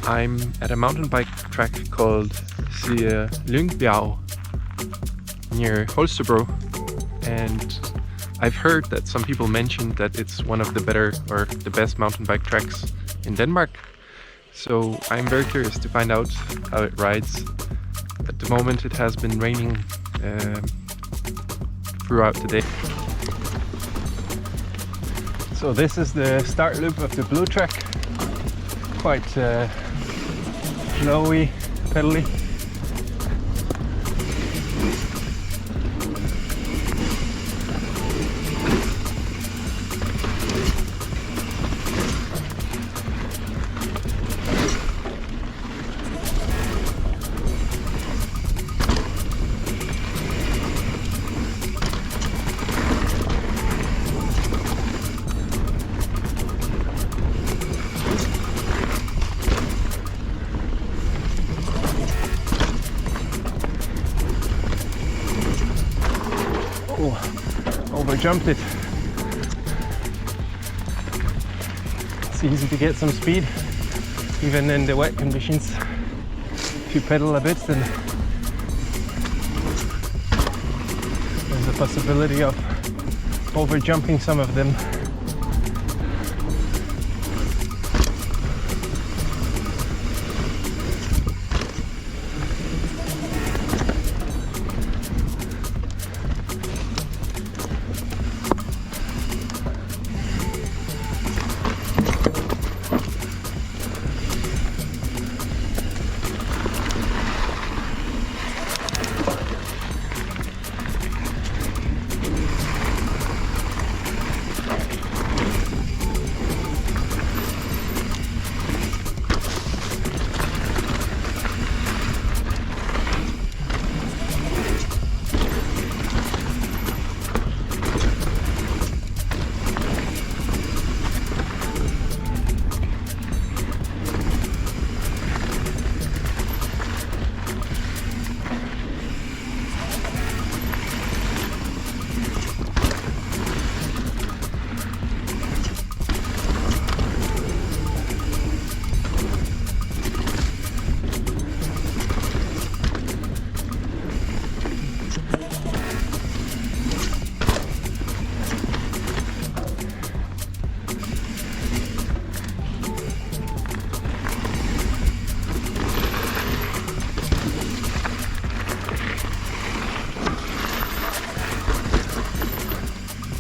I'm at a mountain bike track called Sir Lyngbjerg near Holstebro, and I've heard that some people mentioned that it's one of the better or the best mountain bike tracks in Denmark. So I'm very curious to find out how it rides. At the moment it has been raining throughout the day. So this is the start loop of the blue track. Quite flowy, pedally. Overjumped it. It's easy to get some speed, even in the wet conditions. If you pedal a bit, then there's a possibility of overjumping some of them.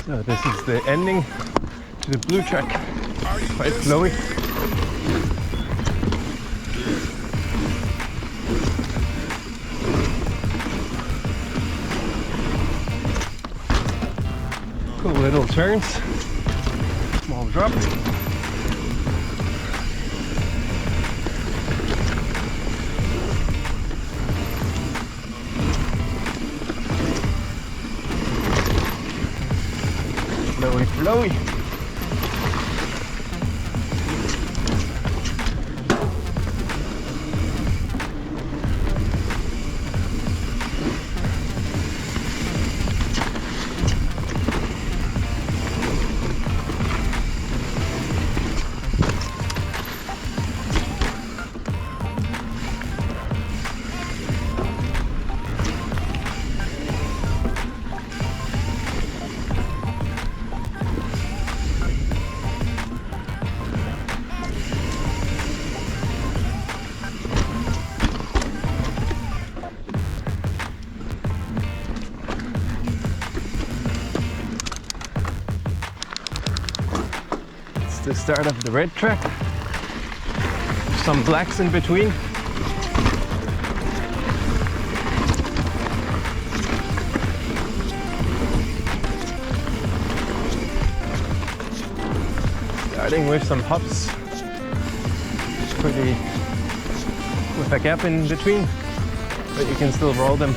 So this is the ending to the blue track, quite flowy. Cool little turns, small drop. Flowy, flowy. The start of the red track, some blacks in between. Starting with some hops, pretty with a gap in between, but you can still roll them.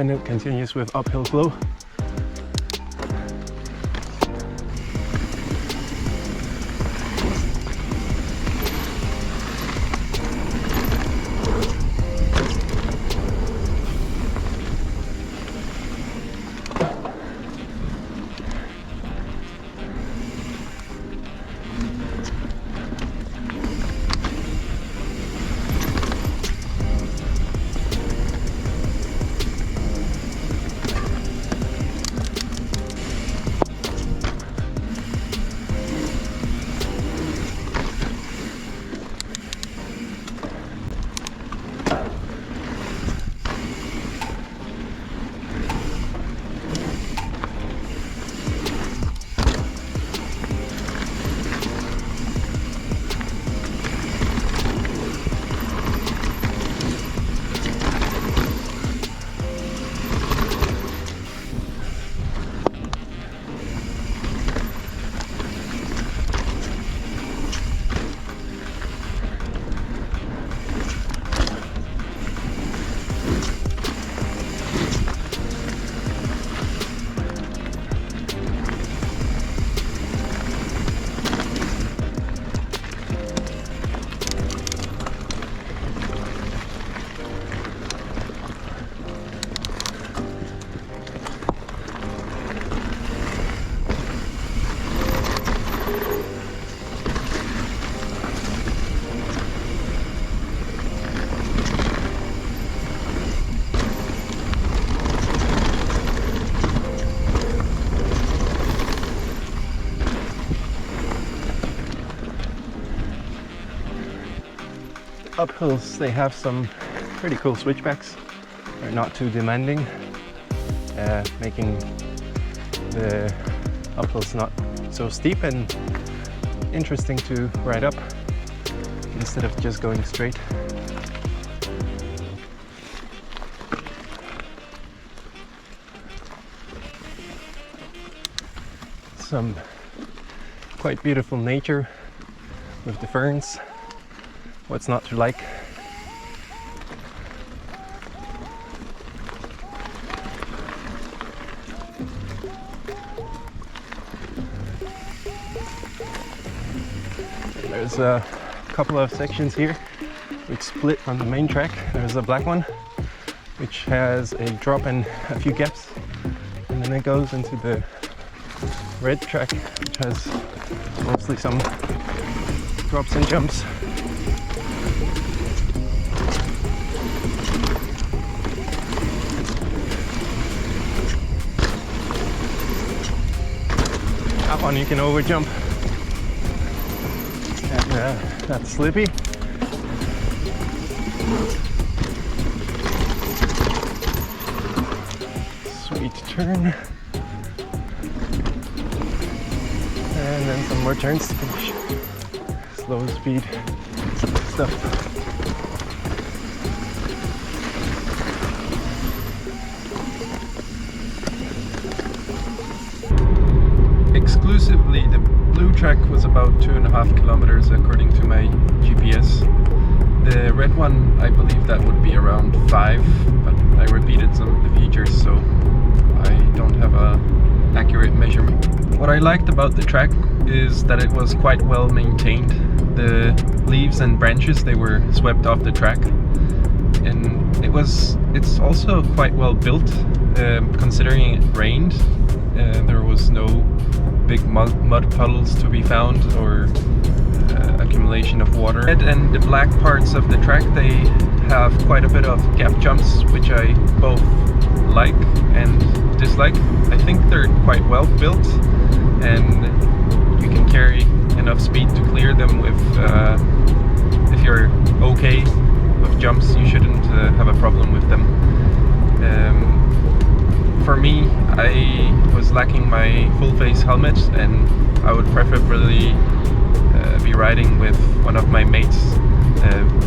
then it continues with uphill flow. Uphills, they have some pretty cool switchbacks. They're not too demanding, making the uphills not so steep and interesting to ride up instead of just going straight. Some quite beautiful nature with the ferns. What's not to like? There's a couple of sections here which split from the main track. There's a black one which has a drop and a few gaps, and then it goes into the red track which has mostly some drops and jumps. That one you can over jump, and that's slippy. Sweet turn, and then some more turns to finish. Slow speed stuff. Exclusively, the blue track was about 2.5 kilometers according to my GPS. The red one, I believe that would be around 5, but I repeated some of the features, so I don't have a accurate measurement. What I liked about the track is that it was quite well maintained. The leaves and branches, they were swept off the track, and it's also quite well built, considering it rained. There was no big mud puddles to be found, or accumulation of water. And the black parts of the track, they have quite a bit of gap jumps, which I both like and dislike. I think they're quite well built, and you can carry enough speed to clear them with, if you're okay with jumps, you shouldn't have a problem with them. For me, I was lacking my full face helmet, and I would preferably be riding with one of my mates.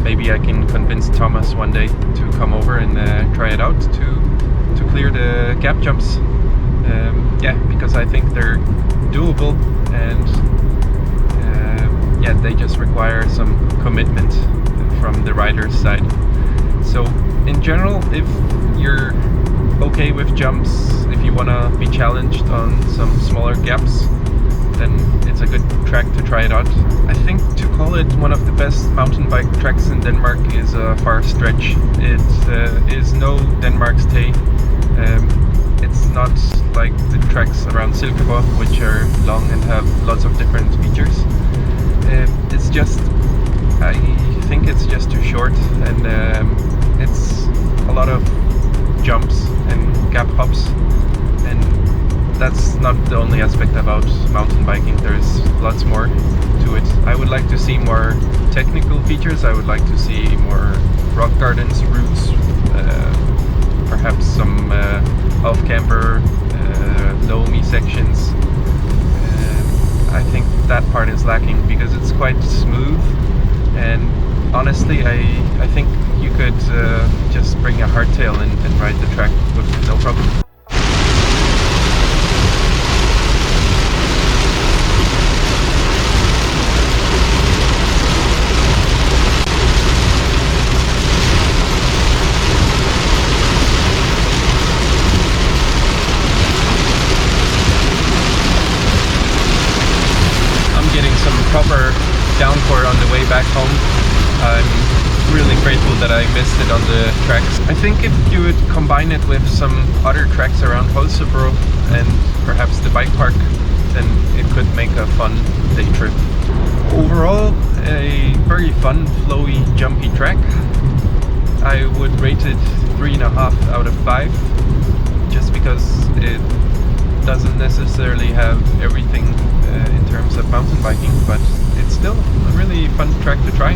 Maybe I can convince Thomas one day to come over and try it out to clear the gap jumps. Yeah, because I think they're doable, and yeah, they just require some commitment from the rider's side. So in general, if you're okay with jumps. If you want to be challenged on some smaller gaps, then it's a good track to try it out. I think to call it one of the best mountain bike tracks in Denmark is a far stretch. It is no Denmark's Tay. It's not like the tracks around Silkeborg, which are long and have lots of different features. It's just, I think it's just too short, and it's a lot of jumps and gap hops, and that's not the only aspect about mountain biking. There's lots more to it. I would like to see more technical features. I would like to see more rock gardens, routes, perhaps some off-camber, loamy sections. I think that part is lacking because it's quite smooth, and honestly I think you could just bring a hardtail and ride the track with no problem. Proper downpour on the way back home. I'm really grateful that I missed it on the tracks. I think if you would combine it with some other tracks around Holstebro and perhaps the bike park, then it could make a fun day trip. Overall, a very fun, flowy, jumpy track. I would rate it 3.5 out of 5, just because it doesn't necessarily have everything in terms of mountain biking, but it's still a really fun track to try.